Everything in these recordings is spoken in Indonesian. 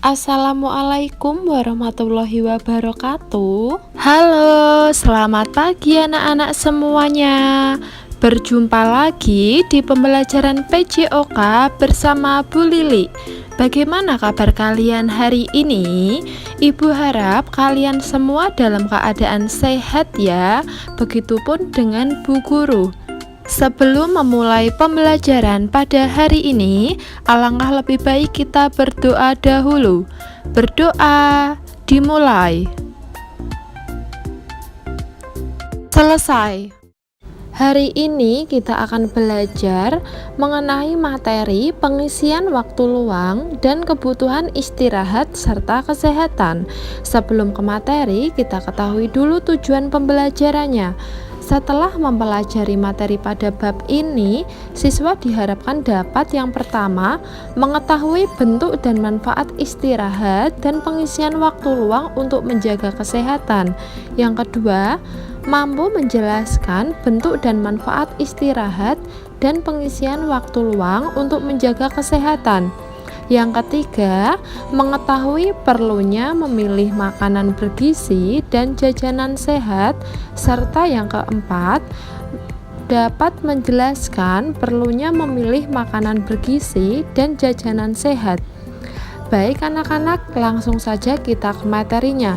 Assalamualaikum warahmatullahi wabarakatuh. Halo, selamat pagi anak-anak semuanya. Berjumpa lagi di pembelajaran PJOK bersama Bu Lili. Bagaimana kabar kalian hari ini? Ibu harap kalian semua dalam keadaan sehat ya. Begitupun dengan Bu Guru. Sebelum memulai pembelajaran pada hari ini, alangkah lebih baik kita berdoa dahulu. Berdoa dimulai. Selesai. Hari ini kita akan belajar mengenai materi pengisian waktu luang dan kebutuhan istirahat serta kesehatan. Sebelum ke materi, kita ketahui dulu tujuan pembelajarannya. Setelah mempelajari materi pada bab ini, siswa diharapkan dapat yang pertama, mengetahui bentuk dan manfaat istirahat dan pengisian waktu luang untuk menjaga kesehatan. Yang kedua, mampu menjelaskan bentuk dan manfaat istirahat dan pengisian waktu luang untuk menjaga kesehatan. Yang ketiga, mengetahui perlunya memilih makanan bergizi dan jajanan sehat, serta yang keempat, dapat menjelaskan perlunya memilih makanan bergizi dan jajanan sehat. Baik anak-anak, langsung saja kita ke materinya.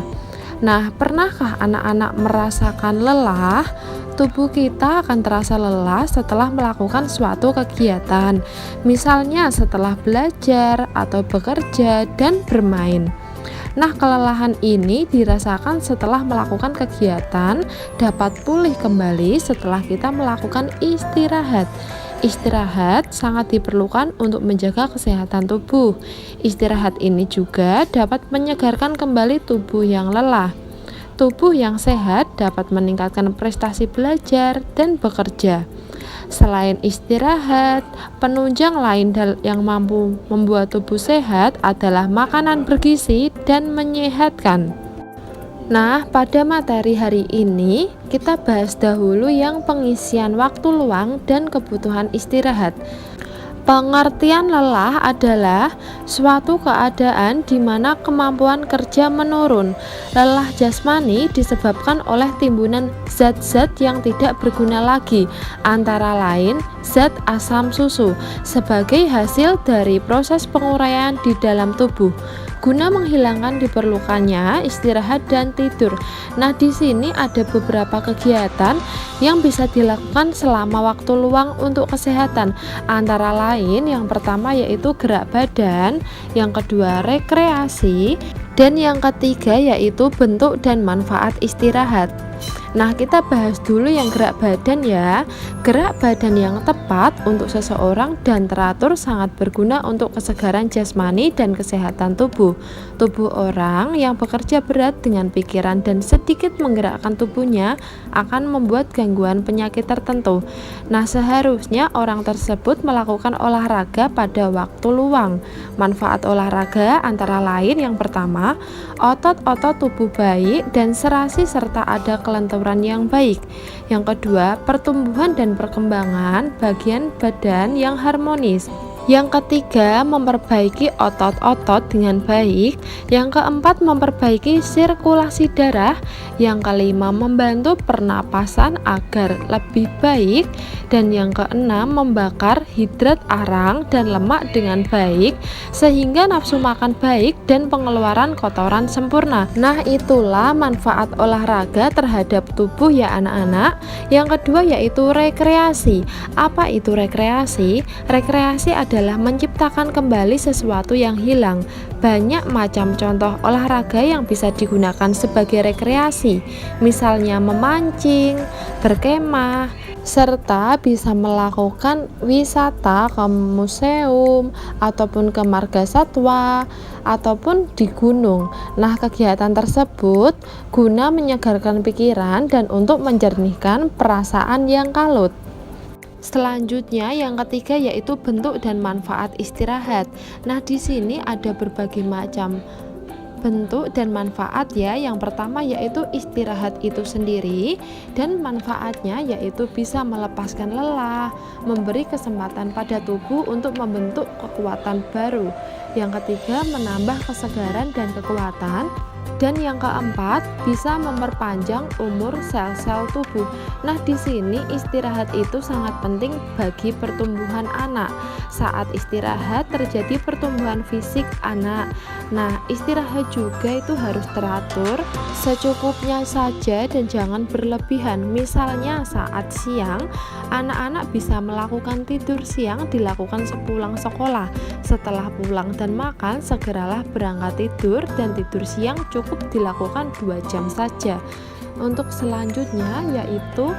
Nah, pernahkah anak-anak merasakan lelah? Tubuh kita akan terasa lelah setelah melakukan suatu kegiatan, misalnya setelah belajar atau bekerja dan bermain. Nah, kelelahan ini dirasakan setelah melakukan kegiatan, dapat pulih kembali setelah kita melakukan istirahat. Istirahat sangat diperlukan untuk menjaga kesehatan tubuh. Istirahat ini juga dapat menyegarkan kembali tubuh yang lelah. Tubuh yang sehat dapat meningkatkan prestasi belajar dan bekerja. Selain istirahat, penunjang lain yang mampu membuat tubuh sehat adalah makanan bergizi dan menyehatkan. Nah, pada materi hari ini kita bahas dahulu yang pengisian waktu luang dan kebutuhan istirahat. Pengertian lelah adalah suatu keadaan di mana kemampuan kerja menurun. Lelah jasmani disebabkan oleh timbunan zat-zat yang tidak berguna lagi, antara lain zat asam susu, sebagai hasil dari proses penguraian di dalam tubuh. Guna menghilangkan diperlukannya istirahat dan tidur. Nah, di sini ada beberapa kegiatan yang bisa dilakukan selama waktu luang untuk kesehatan. Antara lain, yang pertama yaitu gerak badan, yang kedua rekreasi, dan yang ketiga yaitu bentuk dan manfaat istirahat. Nah, kita bahas dulu yang gerak badan ya. Gerak badan yang tepat untuk seseorang dan teratur sangat berguna untuk kesegaran jasmani dan kesehatan tubuh. Tubuh orang yang bekerja berat dengan pikiran dan sedikit menggerakkan tubuhnya akan membuat gangguan penyakit tertentu. Nah, seharusnya orang tersebut melakukan olahraga pada waktu luang. Manfaat olahraga antara lain yang pertama, otot-otot tubuh baik dan serasi serta ada kelenturan yang baik. Yang kedua, pertumbuhan dan perkembangan bagian badan yang harmonis. Yang ketiga, memperbaiki otot-otot dengan baik. Yang keempat, memperbaiki sirkulasi darah. Yang kelima, membantu pernapasan agar lebih baik. Dan yang keenam, membakar hidrat arang dan lemak dengan baik sehingga nafsu makan baik dan pengeluaran kotoran sempurna. Nah, itulah manfaat olahraga terhadap tubuh ya anak-anak. Yang kedua yaitu rekreasi. Apa itu rekreasi? Rekreasi adalah menciptakan kembali sesuatu yang hilang. Banyak macam contoh olahraga yang bisa digunakan sebagai rekreasi, misalnya memancing, berkemah, serta bisa melakukan wisata ke museum ataupun ke marga satwa ataupun di gunung. Nah, kegiatan tersebut guna menyegarkan pikiran dan untuk menjernihkan perasaan yang kalut. Selanjutnya yang ketiga yaitu bentuk dan manfaat istirahat. Nah, di sini ada berbagai macam bentuk dan manfaat ya. Yang pertama yaitu istirahat itu sendiri, dan manfaatnya yaitu bisa melepaskan lelah, memberi kesempatan pada tubuh untuk membentuk kekuatan baru. Yang ketiga, menambah kesegaran dan kekuatan. Dan yang keempat, bisa memperpanjang umur sel-sel tubuh. Nah, di sini istirahat itu sangat penting bagi pertumbuhan anak. Saat istirahat terjadi pertumbuhan fisik anak. Nah, istirahat juga itu harus teratur, secukupnya saja dan jangan berlebihan. Misalnya saat siang, anak-anak bisa melakukan tidur siang dilakukan sepulang sekolah. Setelah pulang dan makan, segeralah berangkat tidur, dan tidur siang cukup dilakukan 2 jam saja. Untuk selanjutnya yaitu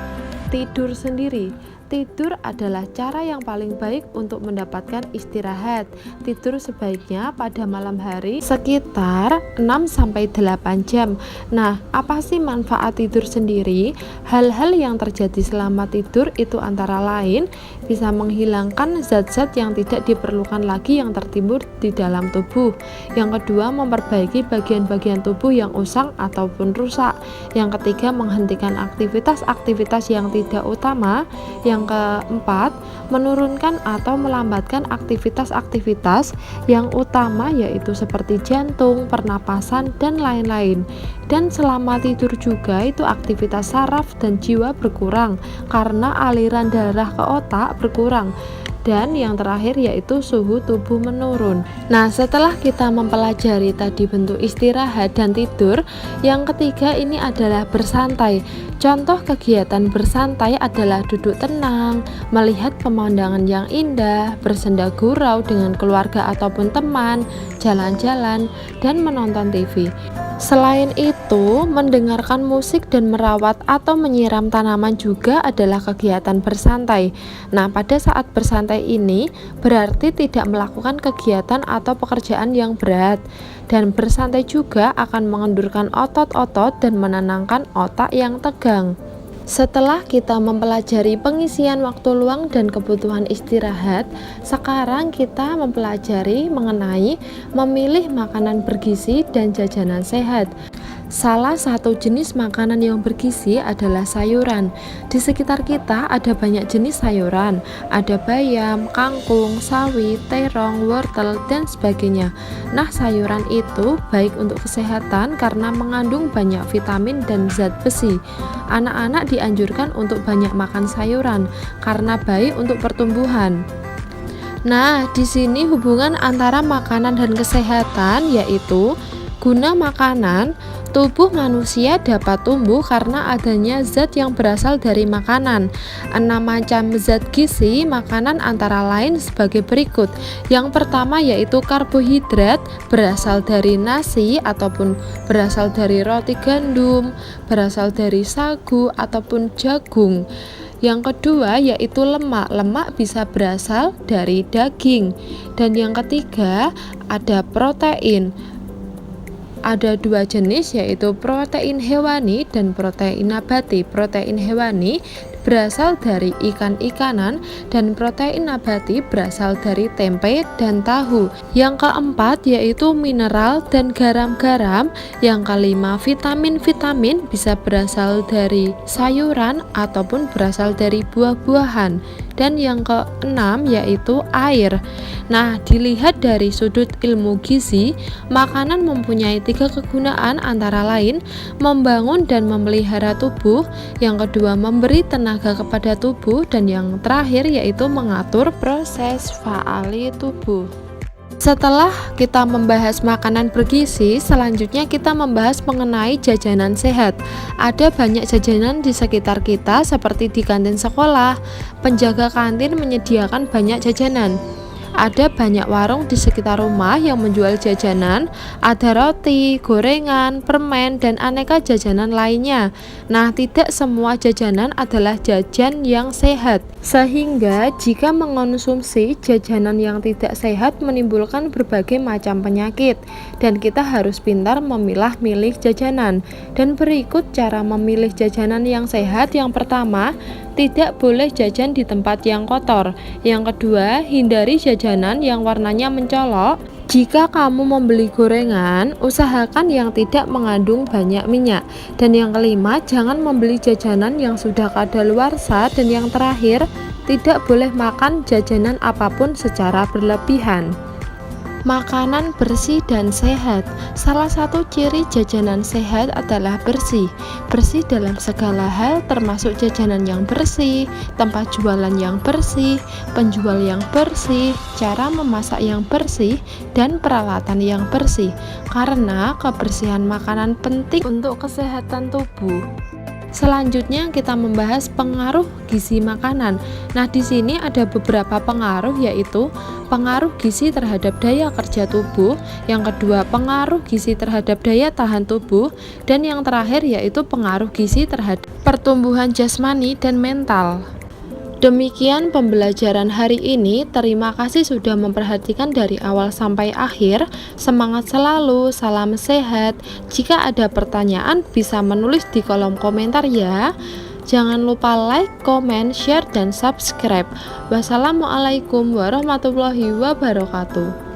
tidur sendiri. Tidur adalah cara yang paling baik untuk mendapatkan istirahat. Tidur sebaiknya pada malam hari sekitar 6-8 jam. Nah, apa sih manfaat tidur sendiri? Hal-hal yang terjadi selama tidur itu antara lain bisa menghilangkan zat-zat yang tidak diperlukan lagi yang tertimbun di dalam tubuh. Yang kedua, memperbaiki bagian-bagian tubuh yang usang ataupun rusak. Yang ketiga, menghentikan aktivitas-aktivitas yang tidak utama. Yang keempat, menurunkan atau melambatkan aktivitas-aktivitas yang utama yaitu seperti jantung, pernapasan, dan lain-lain. Dan selama tidur juga itu aktivitas saraf dan jiwa berkurang karena aliran darah ke otak berkurang. Dan yang terakhir yaitu suhu tubuh menurun. Nah, setelah kita mempelajari tadi bentuk istirahat dan tidur, yang ketiga ini adalah bersantai. Contoh kegiatan bersantai adalah duduk tenang, melihat pemandangan yang indah, bersenda gurau dengan keluarga ataupun teman, jalan-jalan, dan menonton TV. Selain itu, mendengarkan musik dan merawat atau menyiram tanaman juga adalah kegiatan bersantai. Nah, pada saat bersantai ini berarti tidak melakukan kegiatan atau pekerjaan yang berat. Dan bersantai juga akan mengendurkan otot-otot dan menenangkan otak yang tegang. Setelah kita mempelajari pengisian waktu luang dan kebutuhan istirahat, sekarang kita mempelajari mengenai memilih makanan bergizi dan jajanan sehat. Salah satu jenis makanan yang bergizi adalah sayuran. Di sekitar kita ada banyak jenis sayuran, ada bayam, kangkung, sawi, terong, wortel, dan sebagainya. Nah, sayuran itu baik untuk kesehatan karena mengandung banyak vitamin dan zat besi. Anak-anak dianjurkan untuk banyak makan sayuran karena baik untuk pertumbuhan. Nah, di sini hubungan antara makanan dan kesehatan yaitu guna makanan. Tubuh manusia dapat tumbuh karena adanya zat yang berasal dari makanan. 6 macam zat gizi makanan antara lain sebagai berikut. Yang pertama yaitu karbohidrat, berasal dari nasi ataupun berasal dari roti gandum, berasal dari sagu ataupun jagung. Yang kedua yaitu lemak. Lemak bisa berasal dari daging. Dan yang ketiga ada protein. Ada 2 jenis yaitu protein hewani dan protein nabati. Protein hewani berasal dari ikan-ikanan dan protein nabati berasal dari tempe dan tahu. Yang keempat yaitu mineral dan garam-garam. Yang kelima vitamin-vitamin bisa berasal dari sayuran ataupun berasal dari buah-buahan. Dan yang keenam yaitu air. Nah, dilihat dari sudut ilmu gizi, makanan mempunyai 3 kegunaan antara lain membangun dan memelihara tubuh, yang kedua memberi tenaga kepada tubuh, dan yang terakhir yaitu mengatur proses faali tubuh. Setelah kita membahas makanan bergizi, selanjutnya kita membahas mengenai jajanan sehat. Ada banyak jajanan di sekitar kita seperti di kantin sekolah. Penjaga kantin menyediakan banyak jajanan. Ada banyak warung di sekitar rumah yang menjual jajanan, ada roti, gorengan, permen, dan aneka jajanan lainnya. Nah, tidak semua jajanan adalah jajan yang sehat. Sehingga jika mengonsumsi jajanan yang tidak sehat menimbulkan berbagai macam penyakit. Dan kita harus pintar memilah-milih jajanan. Dan berikut cara memilih jajanan yang sehat. Yang pertama, tidak boleh jajan di tempat yang kotor. Yang kedua, hindari jajanan yang warnanya mencolok. Jika kamu membeli gorengan, usahakan yang tidak mengandung banyak minyak. Dan yang kelima, jangan membeli jajanan yang sudah kadaluarsa. Dan yang terakhir, tidak boleh makan jajanan apapun secara berlebihan. Makanan bersih dan sehat. Salah satu ciri jajanan sehat adalah bersih. Bersih dalam segala hal, termasuk jajanan yang bersih, tempat jualan yang bersih, penjual yang bersih, cara memasak yang bersih, dan peralatan yang bersih. Karena kebersihan makanan penting untuk kesehatan tubuh. Selanjutnya kita membahas pengaruh gizi makanan. Nah, di sini ada beberapa pengaruh, yaitu pengaruh gizi terhadap daya kerja tubuh, yang kedua pengaruh gizi terhadap daya tahan tubuh, dan yang terakhir yaitu pengaruh gizi terhadap pertumbuhan jasmani dan mental. Demikian pembelajaran hari ini. Terima kasih sudah memperhatikan dari awal sampai akhir. Semangat selalu, salam sehat. Jika ada pertanyaan bisa menulis di kolom komentar ya. Jangan lupa like, comment, share, dan subscribe. Wassalamualaikum warahmatullahi wabarakatuh.